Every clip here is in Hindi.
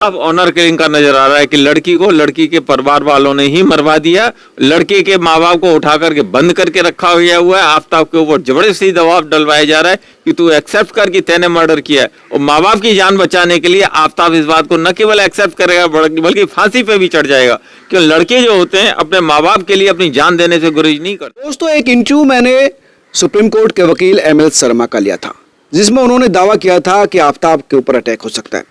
अब ऑनर किलिंग का नजर आ रहा है कि लड़की को लड़की के परिवार वालों ने ही मरवा दिया। लड़के के माँ बाप को उठा करके बंद करके रखा गया हुआ है। आफ्ताब के ऊपर जबरदस्ती दबाव डलवाया जा रहा है कि तू एक्सेप्ट कर कि तैने मर्डर किया है। और माँ बाप की जान बचाने के लिए आफ्ताब इस बात को न केवल एक्सेप्ट करेगा बल्कि फांसी पे भी चढ़ जाएगा, क्योंकि लड़के जो होते हैं अपने माँ बाप के लिए अपनी जान देने से गुरेज नहीं करते। दोस्तों, एक इंटरव्यू मैंने सुप्रीम कोर्ट के वकील ML शर्मा का लिया था, जिसमें उन्होंने दावा किया था कि आफ्ताब के ऊपर अटैक हो सकता है।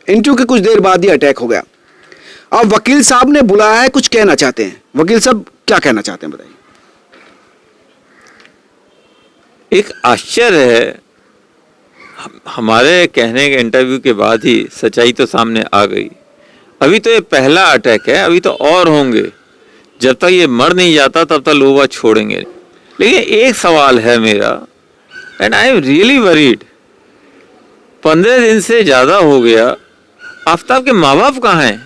इंटरव्यू के कुछ देर बाद ही अटैक हो गया। अब वकील साहब ने बुलाया है, कुछ कहना चाहते हैं। वकील साहब क्या कहना चाहते हैं, बताइए। एक आश्चर्य है, हमारे कहने के इंटरव्यू के बाद ही सच्चाई तो सामने आ गई। अभी तो ये पहला अटैक है, अभी तो और होंगे। जब तक ये मर नहीं जाता तब तक लोग छोड़ेंगे। लेकिन एक सवाल है मेरा, and I am really worried. 15 दिन से ज्यादा हो गया, आफ्ताब के माँ बाप कहाँ हैं?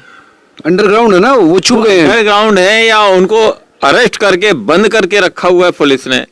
अंडरग्राउंड है ना, वो छुप गए हैं। अंडरग्राउंड है या उनको अरेस्ट करके बंद करके रखा हुआ है पुलिस ने,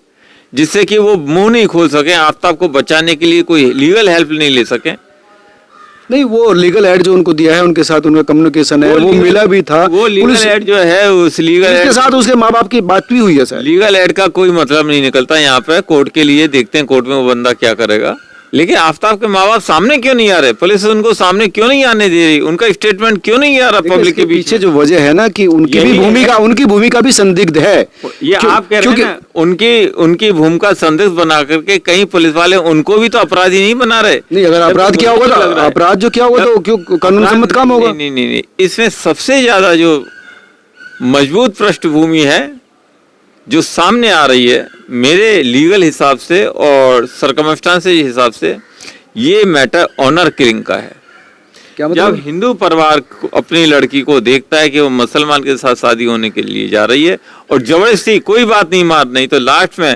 जिससे कि वो मुंह नहीं खोल सके, आफ्ताब को बचाने के लिए कोई लीगल हेल्प नहीं ले सके। नहीं, वो लीगल एड जो उनको दिया है, उनके साथ उनका कम्युनिकेशन है, वो मिला भी था। वो लीगल एड जो है, उस लीगल एड के साथ उसके माँ बाप की बात भी हुई है सर। लीगल एड का कोई मतलब नहीं निकलता यहाँ पे। कोर्ट के लिए देखते हैं कोर्ट में वो बंदा क्या करेगा। लेकिन आफ्ताब के माँ बाप सामने क्यों नहीं आ रहे? पुलिस उनको सामने क्यों नहीं आने दे रही? उनका स्टेटमेंट क्यों नहीं आ रहा पब्लिक के पीछे? जो वजह है ना कि उनकी भूमिका भी संदिग्ध है। ये आप कह रहे हैं ना, उनकी भूमिका संदिग्ध बना करके कहीं पुलिस वाले उनको भी तो अपराधी नहीं बना रहे। नहीं, अगर अपराध किया होगा तो अपराध जो किया होगा तो क्यों कानून सम्मत काम होगा? नहीं, इसमें सबसे ज्यादा जो मजबूत पृष्ठभूमि है जो सामने आ रही है मेरे लीगल हिसाब से और सर्कमस्टांसेस हिसाब से, ये मैटर ऑनर किलिंग का है। क्या मतलब? जब हिंदू परिवार अपनी लड़की को देखता है कि वो मुसलमान के साथ शादी होने के लिए जा रही है और जबरदस्ती कोई बात नहीं मार नहीं तो लास्ट में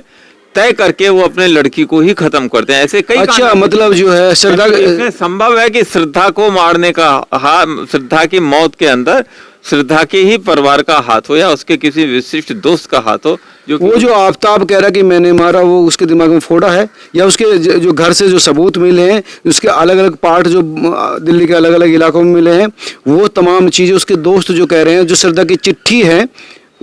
तय करके वो अपने लड़की को ही खत्म करते हैं। ऐसे कई अच्छा, मतलब जो है श्रद्धा, इसमें संभव है कि श्रद्धा को मारने का श्रद्धा की मौत के अंदर श्रद्धा के ही परिवार का हाथ हो या उसके किसी विशिष्ट दोस्त का हाथ हो। वो जो आफ्ताब कह रहा कि मैंने मारा, वो उसके दिमाग में फोड़ा है या उसके जो घर से जो सबूत मिले हैं, उसके अलग अलग पार्ट जो दिल्ली के अलग अलग इलाकों में मिले हैं, वो तमाम चीजें उसके दोस्त जो कह रहे हैं, जो श्रद्धा की चिट्ठी है,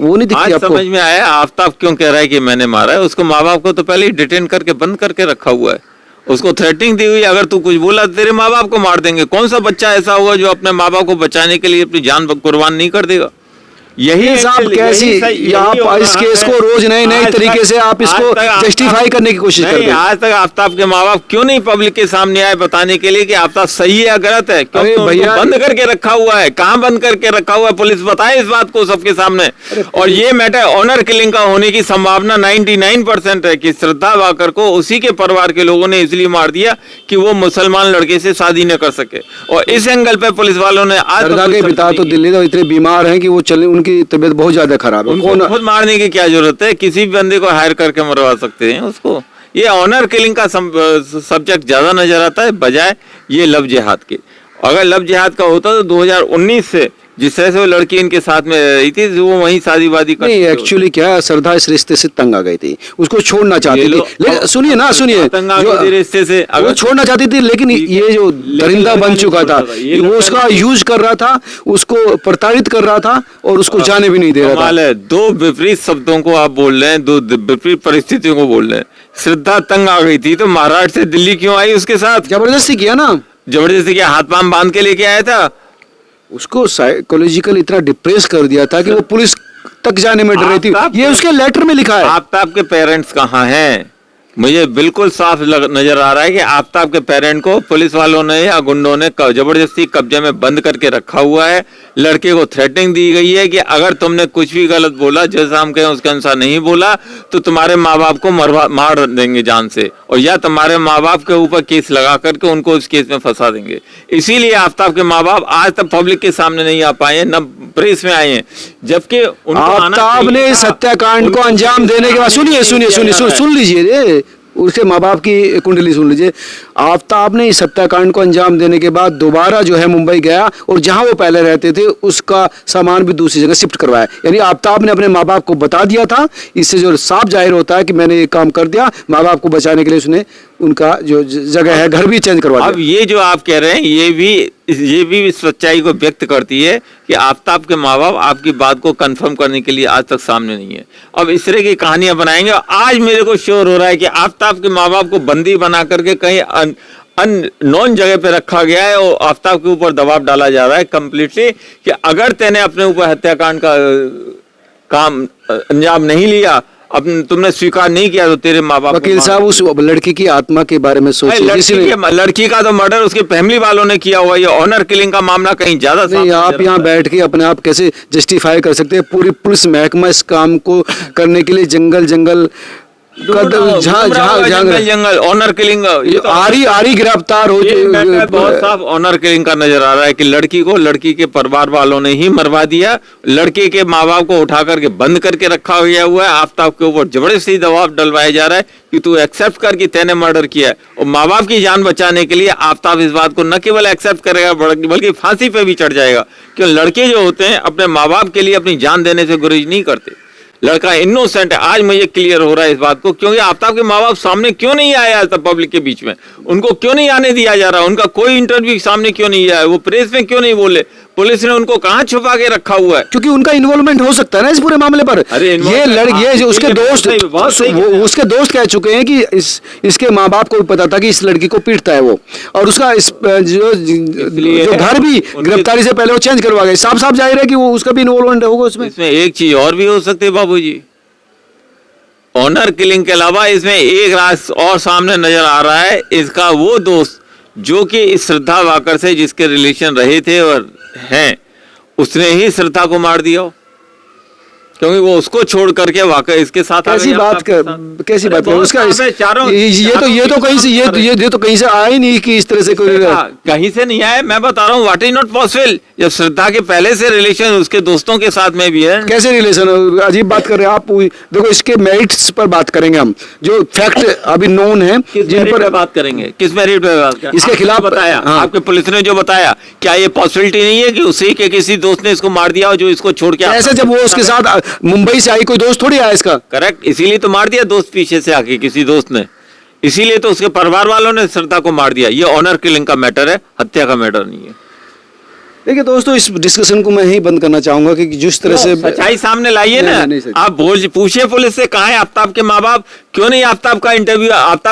वो नहीं दिखती आपको? समझ में आया आफ्ताब क्यों कह रहा है कि मैंने मारा है। उसको माँ बाप को तो पहले ही डिटेन करके बंद करके रखा हुआ है। उसको थ्रेटनिंग दी हुई, अगर तू कुछ बोला तेरे माँ बाप को मार देंगे। कौन सा बच्चा ऐसा होगा जो अपने माँ बाप को बचाने के लिए अपनी जान कुर्बान नहीं कर देगा? यही साहब कैसी आप इस केस को रोज नए तरीके से आप इसको जस्टिफाई करने की कोशिश कर रहे हैं। आज तक आफ्ताब के माँ बाप क्यों नहीं पब्लिक के सामने आए बताने के लिए कि आफ्ताब सही है या गलत है? क्योंकि भैया बंद करके रखा हुआ है। कहाँ बंद करके रखा हुआ है? पुलिस बताए इस बात को सबके सामने। और ये मैटर ऑनर किलिंग का होने की संभावना 99% है कि श्रद्धा वाकर को उसी के परिवार के लोगों ने इसलिए मार दिया कि वो मुसलमान लड़के से शादी न कर सके। और इस एंगल पे पुलिस वालों ने आज के पिता तो दिल्ली तो इतने बीमार हैं कि वो चले, उनकी तबीयत बहुत ज्यादा खराब है। उनको खुद मारने की क्या जरूरत है? किसी भी बंदे को हायर करके मरवा सकते हैं उसको। ये ऑनर किलिंग का सब्जेक्ट ज्यादा नजर आता है बजाय ये लव जिहाद के। अगर लव जिहाद का होता तो 2019 से जिस तरह से वो लड़की इनके साथ में रह रही थी, वो वहीं शादी वादी कर। नहीं, एक्चुअली क्या, श्रद्धा इस रिश्ते से तंग आ गई थी, उसको छोड़ना चाहती थी। लेकिन सुनिए ना, सुनिए, रिश्ते से वो छोड़ना चाहती थी, लेकिन ये जो दरिंदा बन चुका था, वो उसका यूज कर रहा था, उसको प्रताड़ित कर रहा था और उसको जाने भी नहीं दे रहा था। दो विपरीत शब्दों को आप बोल रहे हैं, दो विपरीत परिस्थितियों को बोल रहे हैं। श्रद्धा तंग आ गई थी तो महाराष्ट्र से दिल्ली क्यों आई? उसके साथ जबरदस्ती किया ना, जबरदस्ती किया, हाथ पांव बांध के लेके आया था। उसको साइकोलॉजिकल इतना डिप्रेस कर दिया था कि वो पुलिस तक जाने में डर रही थी। ये उसके लेटर में लिखा है। आफ्ताब के पेरेंट्स कहाँ हैं? मुझे बिल्कुल साफ नजर आ रहा है कि आफ्ताब के पेरेंट को पुलिस वालों ने या गुंडों ने जबरदस्ती कब्जे में बंद करके रखा हुआ है। लड़के को थ्रेटनिंग दी गई है कि अगर तुमने कुछ भी गलत बोला, जैसा हम कहें उसके अनुसार नहीं बोला, तो तुम्हारे माँ बाप को मार देंगे जान से, और या तुम्हारे माँ बाप के ऊपर केस लगा करके उनको उस केस में फंसा देंगे। इसीलिए आफ्ताब के माँ बाप आज तक पब्लिक के सामने नहीं आ पाए, न प्रेस में आए हैं। जबकि आफ्ताब ने इस हत्याकांड को अंजाम देने के बाद, सुन लीजिए, उसके माँ बाप की कुंडली सुन लीजिए। आफ्ताब ने इस हत्याकांड को अंजाम देने के बाद दोबारा जो है मुंबई गया और जहां वो पहले रहते थे उसका सामान भी दूसरी जगह शिफ्ट करवाया। यानी आफ्ताब ने अपने माँ बाप को बता दिया था। इससे जो साफ जाहिर होता है कि मैंने ये काम कर दिया, माँ बाप को बचाने के लिए उसने उनका जो जगह है, घर भी चेंज करवा अब दिया। ये जो आप कह रहे हैं ये भी इस सच्चाई को व्यक्त करती है कि आफ्ताब के माँ बाप आपकी बात को कंफर्म करने के लिए आज तक सामने नहीं है। अब इस तरह की कहानियां बनाएंगे। आज मेरे को श्योर हो रहा है कि आफ्ताब के माँ बाप को बंदी बना करके कहीं अननोन जगह पे रखा गया है और आफ्ताब के ऊपर दबाव डाला जा रहा है कम्प्लीटली कि अगर तेने अपने ऊपर हत्याकांड का काम अंजाम नहीं लिया, अब तुमने स्वीकार नहीं किया तो तेरे माँ बाप वकील साहब उस लड़की की आत्मा के बारे में सोचिए। लड़की का तो मर्डर उसके फैमिली वालों ने किया हुआ, ये ऑनर किलिंग का मामला कहीं ज्यादा नहीं। आप यहाँ बैठ के अपने आप कैसे जस्टिफाई कर सकते हैं? पूरी पुलिस महकमा इस काम को करने के लिए जंगल जंगल जंगल ऑनर किलिंग आरी गिरफ्तार हो जाए। बहुत साफ ऑनर किलिंग का नजर आ रहा है कि लड़की के परिवार वालों ने ही मरवा दिया। लड़के के माँ बाप को उठा करके बंद करके रखा गया हुआ है। आफ्ताब के ऊपर जबरदस्ती दबाव डलवाया जा रहा है कि तू एक्सेप्ट कर कि तैने मर्डर किया है। और माँ बाप की जान बचाने के लिए आफ्ताब इस बात को न केवल एक्सेप्ट करेगा बल्कि फांसी पे भी चढ़ जाएगा। क्यों? लड़के जो होते हैं अपने माँ बाप के लिए अपनी जान देने से गुरेज नहीं करते। लड़का इनोसेंट है। आज मुझे क्लियर हो रहा है इस बात को, क्योंकि आफ्ताब के माँ बाप सामने क्यों नहीं आए आज तक पब्लिक के बीच में? उनको क्यों नहीं आने दिया जा रहा? उनका कोई इंटरव्यू सामने क्यों नहीं आया? वो प्रेस में क्यों नहीं बोले? पुलिस ने उनको कहाँ छुपा के रखा हुआ है? क्योंकि उनका इन्वॉल्वमेंट हो सकता है ना इस पूरे मामले पर। ये लड़की उसके दोस्त उसके दोस्त कह चुके हैं कि इसके माँ बाप को भी पता था कि इस लड़की को पीटता है वो, और उसका जो घर भी गिरफ्तारी से पहले वो चेंज करवा गए। साफ साफ जाहिर है कि वो उसका भी इन्वॉल्वमेंट होगा उसमें। इसमें एक चीज और भी हो सकती है बाबूजी, ऑनर किलिंग के अलावा इसमें एक राज और सामने नजर आ रहा है। इसका वो दोस्त जो कि इस श्रद्धा वाकर से जिसके रिलेशन रहे थे और हैं, उसने ही श्रद्धा को मार दिया, क्योंकि वो उसको छोड़ करके वाकई इसके साथ कैसी बात कर उसका ये तो कहीं से आया ही नहीं कि इस तरह से कोई कहीं से नहीं आया। मैं बता रहा हूँ व्हाट इज नॉट पॉसिबल। जब श्रद्धा के पहले से रिलेशन उसके दोस्तों के साथ में भी है। कैसे रिलेशन? अजीब बात कर रहे हैं आप। देखो इसके मेरिट्स पर बात करेंगे हम, जो फैक्ट अभी नोन है जिन पर बात करेंगे। किस मेरिट पे बात करेंगे? इसके खिलाफ बताया आपके पुलिस ने जो बताया, क्या ये पॉसिबिलिटी नहीं है कि उसी के किसी दोस्त ने इसको मार दिया हो जो इसको छोड़ के? ऐसे जब वो उसके साथ मुंबई से आई, कोई दोस्त थोड़ी आया इसका। करेक्ट, इसीलिए तो मार दिया दोस्त पीछे से आके किसी दोस्त ने, इसीलिए तो उसके परिवार वालों ने श्रद्धा को मार दिया। ये ऑनर किलिंग का मैटर है, हत्या का मैटर नहीं है। देखिए दोस्तों, इस डिस्कशन को मैं ही बंद करना चाहूंगा कि जिस तरह से सच्चाई सामने लाइए ना। आप पूछिए पुलिस से, कहाँ है आफ्ताब के माँ बाप? क्यों नहीं आफ्ताब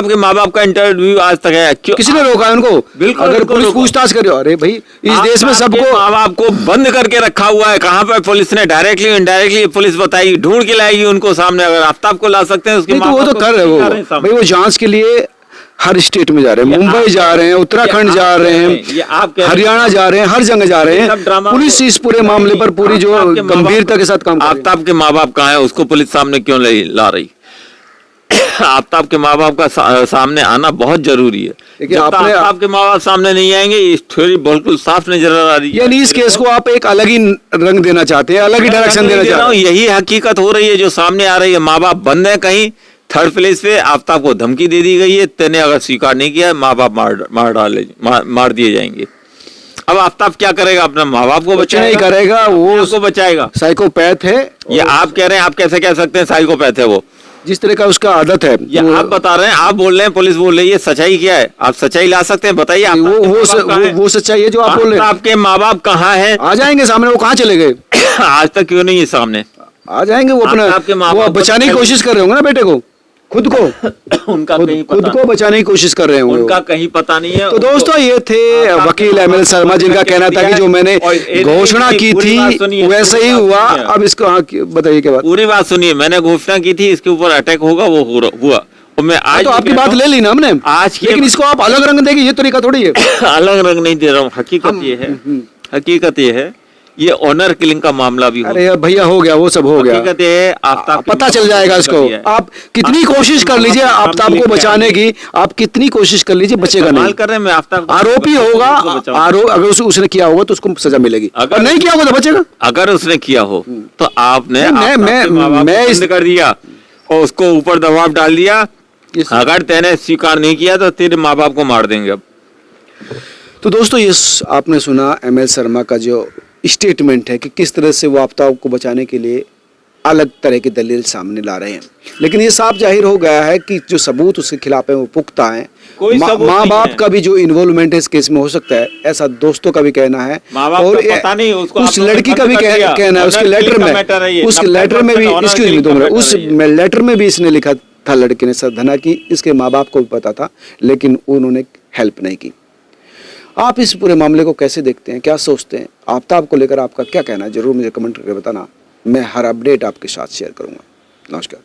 के माँ बाप का इंटरव्यू आज तक है? क्यों किसने रोका है उनको? बिल्कुल, अगर पुलिस पूछताछ करे। अरे भाई, इस देश में सबको माँ बाप को बंद करके रखा हुआ है। कहाँ पर पुलिस ने डायरेक्टली इनडायरेक्टली पुलिस बताएगी, ढूंढ के लाएगी उनको सामने। अगर आफ्ताब को ला सकते हैं उसके माँ बाप, वो तो कर रहे हो भाई। वो जांच के लिए हर स्टेट में जा रहे हैं, मुंबई जा रहे हैं, उत्तराखंड जा रहे हैं, हरियाणा जा रहे हैं, हर जगह जा रहे हैं। पुलिस इस पूरे मामले पर पूरी जो गंभीरता के साथ काम कर रही है। आफ्ताब के माँ बाप कहाँ है? उसको पुलिस सामने क्यों ला रही? आफ्ताब के माँ बाप का सामने आना बहुत जरूरी है। जब आफ्ताब के माँ बाप सामने नहीं आएंगे, इस थ्योरी बिल्कुल साफ नजर आ रही है। यानी इस केस को आप एक अलग ही रंग देना चाहते हैं, अलग ही डायरेक्शन देना चाहते हैं। यही हकीकत हो रही है जो सामने आ रही है। माँ बाप बंद है कहीं थर्ड प्लेस पे। आफ्ताब को धमकी दे दी गई है, तेने अगर स्वीकार नहीं किया माँ बाप मार दिए जाएंगे। अब आफ्ताब क्या करेगा? अपने माँ बाप को बचाएगा? नहीं करेगा, वो उसको बचाएगा। साइकोपैथ है ये आप कह रहे हैं। आप कैसे कह सकते हैं साइकोपैथ है वो? जिस तरह का उसका आदत है। ये आप बता रहे हैं, आप बोल रहे हैं, पुलिस बोल रही है। सच्चाई क्या है? आप सच्चाई ला सकते हैं? बताइए। वो सच्चाई है जो आप बोल रहे हैं। आपके माँ बाप कहाँ हैं? आ जाएंगे सामने। वो कहाँ चले गए? आज तक क्यों नहीं है सामने? आ जाएंगे। वो अपना वो बचाने की कोशिश कर रहे होंगे ना बेटे को, खुद को उनका खुद को बचाने की कोशिश कर रहे होंगे। उनका कहीं पता नहीं है। तो दोस्तों, ये थे वकील एमएल शर्मा, जिनका कहना था कि जो मैंने घोषणा की थी वैसे ही हुआ। अब इसको बताइए क्या बात? पूरी बात सुनिए। मैंने घोषणा की थी इसके ऊपर अटैक होगा, वो हुआ। और मैं आज तो आपकी बात ले ली ना हमने आज, लेकिन इसको आप अलग रंग देंगे, ये तरीका थोड़ी है। अलग रंग नहीं दे रहा हूँ। हकीकत ये है ये ऑनर किलिंग का मामला भी हो। अरे भैया हो गया, वो सब हो गया। हकीकत है, आफ्ताब पता चल जाएगा इसको। आप कितनी कोशिश कर लीजिए आफ्ताब को बचाने की, आप कितनी कोशिश कर लीजिए, बचेगा नहीं। कर रहे हैं, मैं आफ्ताब आरोपी होगा। अगर उसने किया होगा तो उसको सजा मिलेगी, अगर नहीं किया होगा तो बचेगा। अगर उसने किया हो तो आपने मैं कर दिया और उसको ऊपर दबाव डाल दिया। अगर तेने स्वीकार नहीं किया तो तेरे माँ बाप को मार देंगे। अब तो दोस्तों, ये आपने सुना एमएल शर्मा का जो स्टेटमेंट है कि किस तरह से वो आफ्ताब को बचाने के लिए अलग तरह की दलील सामने ला रहे हैं। लेकिन ये साफ जाहिर हो गया है कि जो सबूत उसके खिलाफ है वो पुख्ता है। कोई सबूत माँ नहीं बाप है। का भी जो इन्वॉल्वमेंट है इस केस में हो सकता है, ऐसा दोस्तों का भी कहना है। माँ बाप और का पता नहीं, उसको उस आप लोगों ने लड़की का भी बंद कर दिया। कहना है उसके ऑनर लेटर किलिंग का में, मैटर है ये, उस 90% लेटर में भी, ऑनर एक्सक्यूज मी किलिंग का 2 मिनट, मैटर उस है ये। लेटर में भी इसने लिखा था लड़के ने सरधना की इसके माँ बाप को भी पता था, लेकिन उन्होंने हेल्प नहीं की। आप इस पूरे मामले को कैसे देखते हैं, क्या सोचते हैं? आफ्ताब को लेकर आपका क्या कहना है, जरूर मुझे कमेंट करके बताना। मैं हर अपडेट आपके साथ शेयर करूंगा। नमस्कार।